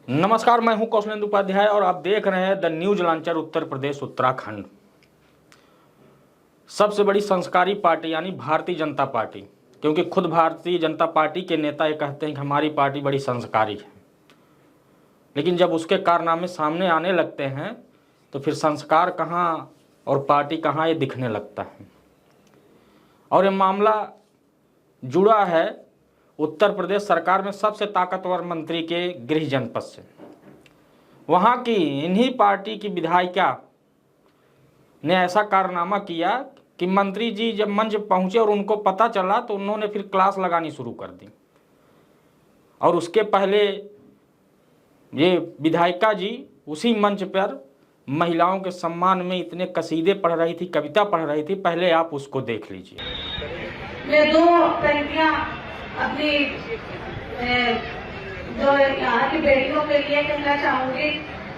नमस्कार, मैं हूं कौशलेंद्र उपाध्याय और आप देख रहे हैं the news launcher Uttar Pradesh Uttarakhand. सबसे बड़ी संस्कारी पार्टी यानी भारतीय जनता पार्टी, क्योंकि खुद भारतीय जनता पार्टी के नेता ये कहते हैं कि हमारी पार्टी बड़ी संस्कारी है, लेकिन जब उसके कारनामे सामने आने लगते हैं तो फिर संस्कार कहाँ और पार्टी कहाँ ये दिखने लगता है। और ये मामला जुड़ा है उत्तर प्रदेश सरकार में सबसे ताकतवर मंत्री के गृह जनपद से। वहाँ की इन्हीं पार्टी की विधायिका ने ऐसा कारनामा किया कि मंत्री जी जब मंच पहुँचे और उनको पता चला तो उन्होंने फिर क्लास लगानी शुरू कर दी। और उसके पहले ये विधायिका जी उसी मंच पर महिलाओं के सम्मान में इतने कसीदे पढ़ रही थी, कविता पढ़ रही थी। पहले आप उसको देख लीजिए। मैं दो पंक्तियां अपनी जो यहाँ की बेटियों के लिए कहना चाहूंगी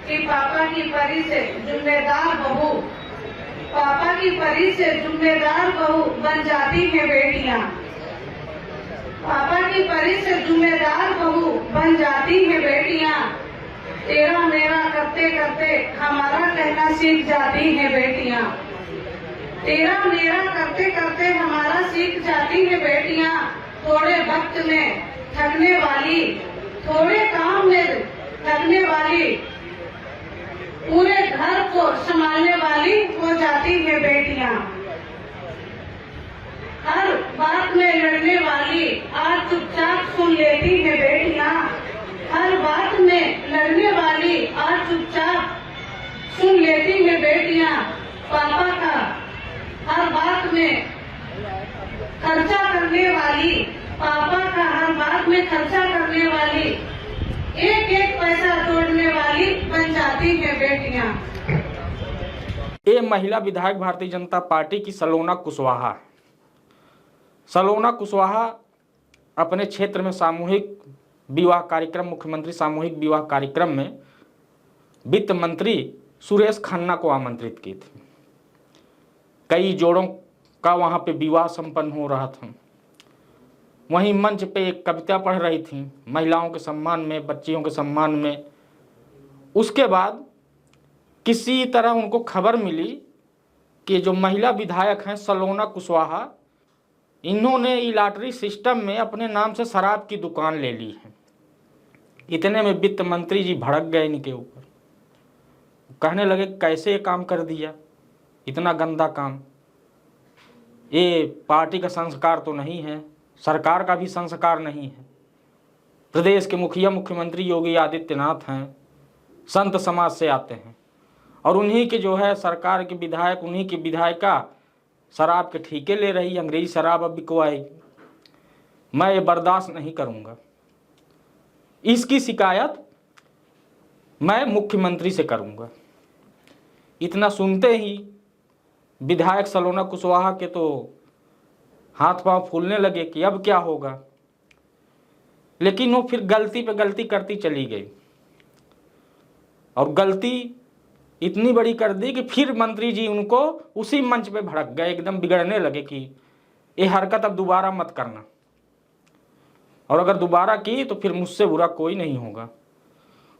कि पापा की परी से जिम्मेदार बहू, पापा की परी से जिम्मेदार बहू बन जाती है बेटियां। पापा की परी से जिम्मेदार बहू बन जाती है बेटियां। तेरा मेरा करते करते हमारा कहना सीख जाती है बेटियां। तेरा मेरा करते करते हमारा सीख जाती है बेटियां। थोड़े वक्त में थकने वाली, थोड़े काम में थकने वाली, पूरे घर को संभालने वाली हो जाती है बेटियां। हर बात में लड़ने वाली आज चुपचाप सुन लेती है बेटियां। हर बात में लड़ने वाली आज चुपचाप सुन लेती है बेटियां। पापा का हर बात में खर्चा करने वाली, पापा का हर बात में खर्चा करने वाली, एक एक पैसा जोड़ने वाली बन जाती है बेटियां। ये महिला विधायक भारतीय जनता पार्टी की सलोना कुशवाहा है। सलोना कुशवाहा अपने क्षेत्र में सामूहिक विवाह कार्यक्रम, मुख्यमंत्री सामूहिक विवाह कार्यक्रम में वित्त मंत्री सुरेश खन्ना को आमंत्रित की थी। कई जोड़ों का वहाँ पे विवाह संपन्न हो रहा था। वहीं मंच पे एक कविता पढ़ रही थी महिलाओं के सम्मान में, बच्चियों के सम्मान में। उसके बाद किसी तरह उनको खबर मिली कि जो महिला विधायक हैं सलोना कुशवाहा, इन्होंने लॉटरी सिस्टम में अपने नाम से शराब की दुकान ले ली है। इतने में वित्त मंत्री जी भड़क गए इनके ऊपर, कहने लगे कैसे ये काम कर दिया, इतना गंदा काम, ये पार्टी का संस्कार तो नहीं है, सरकार का भी संस्कार नहीं है। प्रदेश के मुखिया मुख्यमंत्री योगी आदित्यनाथ हैं, संत समाज से आते हैं, और उन्हीं के जो है सरकार के विधायक, उन्हीं की विधायिका शराब के ठेके ले रही, अंग्रेजी शराब अब बिकवाएगी। मैं ये बर्दाश्त नहीं करूँगा। इसकी शिकायत मैं मुख्यमंत्री से करूँगा। इतना सुनते ही विधायक सलोना कुशवाहा के तो हाथ पांव फूलने लगे कि अब क्या होगा। लेकिन वो फिर गलती पे गलती करती चली गई और गलती इतनी बड़ी कर दी कि फिर मंत्री जी उनको उसी मंच पे भड़क गए, एकदम बिगड़ने लगे कि ये हरकत अब दोबारा मत करना, और अगर दोबारा की तो फिर मुझसे बुरा कोई नहीं होगा।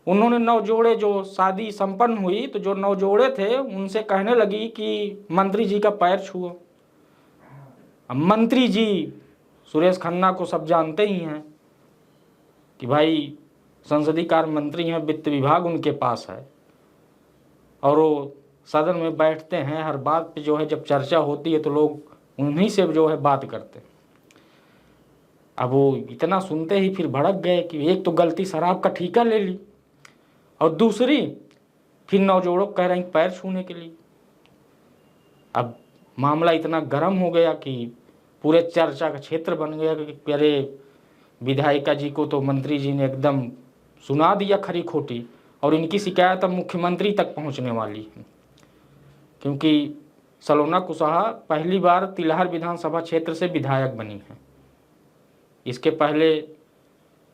उन्होंने नवजोड़े, जो शादी संपन्न हुई तो जो नवजोड़े थे उनसे कहने लगी कि मंत्री जी का पैर छुओ। अब मंत्री जी सुरेश खन्ना को सब जानते ही हैं कि भाई संसदीय कार्य मंत्री हैं, वित्त विभाग उनके पास है, और वो सदन में बैठते हैं। हर बात पे जो है जब चर्चा होती है तो लोग उन्हीं से जो है बात करते हैं। अब वो इतना सुनते ही फिर भड़क गए कि एक तो गलती शराब का ठेका ले ली, और दूसरी फिर नवजोड़ों कह रहे हैं पैर छूने के लिए। अब मामला इतना गर्म हो गया कि पूरे चर्चा का क्षेत्र बन गया कि अरे विधायिका जी को तो मंत्री जी ने एकदम सुना दिया खरी खोटी, और इनकी शिकायत अब मुख्यमंत्री तक पहुंचने वाली है। क्योंकि सलोना कुशवाहा पहली बार तिलहर विधानसभा क्षेत्र से विधायक बनी है। इसके पहले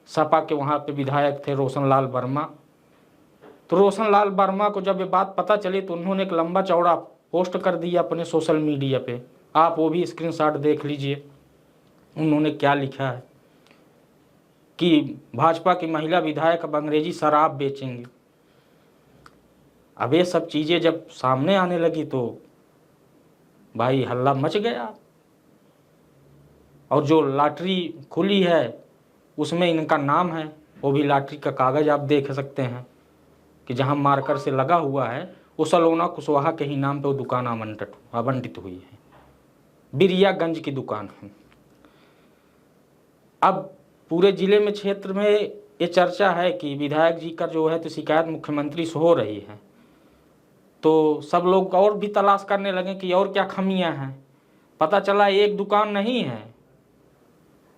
सपा के वहाँ पे विधायक थे रोशन लाल वर्मा। तो रोशन लाल वर्मा को जब ये बात पता चली तो उन्होंने एक लंबा चौड़ा पोस्ट कर दिया अपने सोशल मीडिया पे। आप वो भी स्क्रीनशॉट देख लीजिए, उन्होंने क्या लिखा है कि भाजपा की महिला विधायक अब अंग्रेजी शराब बेचेंगी। अब ये सब चीज़ें जब सामने आने लगी तो भाई हल्ला मच गया। और जो लॉटरी खुली है उसमें इनका नाम है, वो भी लॉटरी का कागज़ आप देख सकते हैं कि जहां मार्कर से लगा हुआ है वो सलोना कुशवाहा के ही नाम पे वो दुकान आवंटित हुई है। बिरियागंज की दुकान है। अब पूरे ज़िले में, क्षेत्र में ये चर्चा है कि विधायक जी का जो है तो शिकायत मुख्यमंत्री से हो रही है, तो सब लोग और भी तलाश करने लगे कि और क्या खामियां हैं। पता चला एक दुकान नहीं है,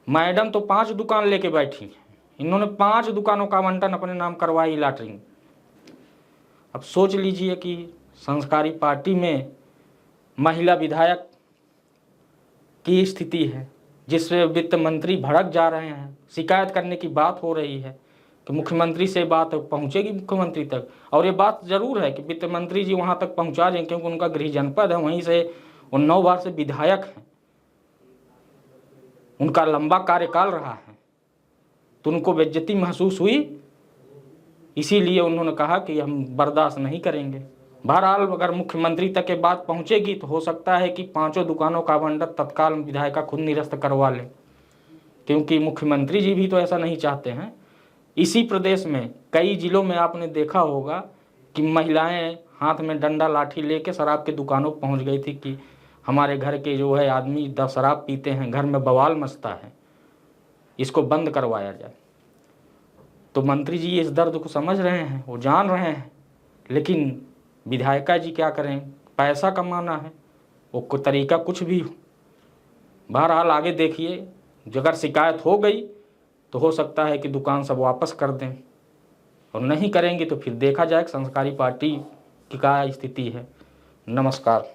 मैडम तो 5 दुकान लेके बैठी हैं। इन्होंने 5 दुकानों का आवंटन अपने नाम करवाई लॉटरी। अब सोच लीजिए कि संस्कारी पार्टी में महिला विधायक की स्थिति है, जिससे वित्त मंत्री भड़क जा रहे हैं। शिकायत करने की बात हो रही है कि मुख्यमंत्री से बात पहुंचेगी मुख्यमंत्री तक, और ये बात ज़रूर है कि वित्त मंत्री जी वहां तक पहुंचा दें, क्योंकि उनका गृह जनपद है, वहीं से वो 9 बार से विधायक हैं, उनका लंबा कार्यकाल रहा है, तो उनको बेइज्जती महसूस हुई। इसीलिए उन्होंने कहा कि हम बर्दाश्त नहीं करेंगे। बहरहाल अगर मुख्यमंत्री तक ये बात पहुंचेगी तो हो सकता है कि 5 दुकानों का आवंटन तत्काल विधायिका खुद निरस्त करवा ले, क्योंकि मुख्यमंत्री जी भी तो ऐसा नहीं चाहते हैं। इसी प्रदेश में कई जिलों में आपने देखा होगा कि महिलाएं हाथ में डंडा लाठी लेके शराब की दुकानों पर पहुंच गई थी कि हमारे घर के जो है आदमी शराब पीते हैं, घर में बवाल मचता है, इसको बंद करवाया जाए। तो मंत्री जी इस दर्द को समझ रहे हैं, वो जान रहे हैं, लेकिन विधायिका जी क्या करें, पैसा कमाना है, वो कोई तरीका कुछ भी हो। बहरहाल आगे देखिए, अगर शिकायत हो गई तो हो सकता है कि दुकान सब वापस कर दें, और नहीं करेंगे तो फिर देखा जाए संस्कारी पार्टी की क्या स्थिति है। नमस्कार।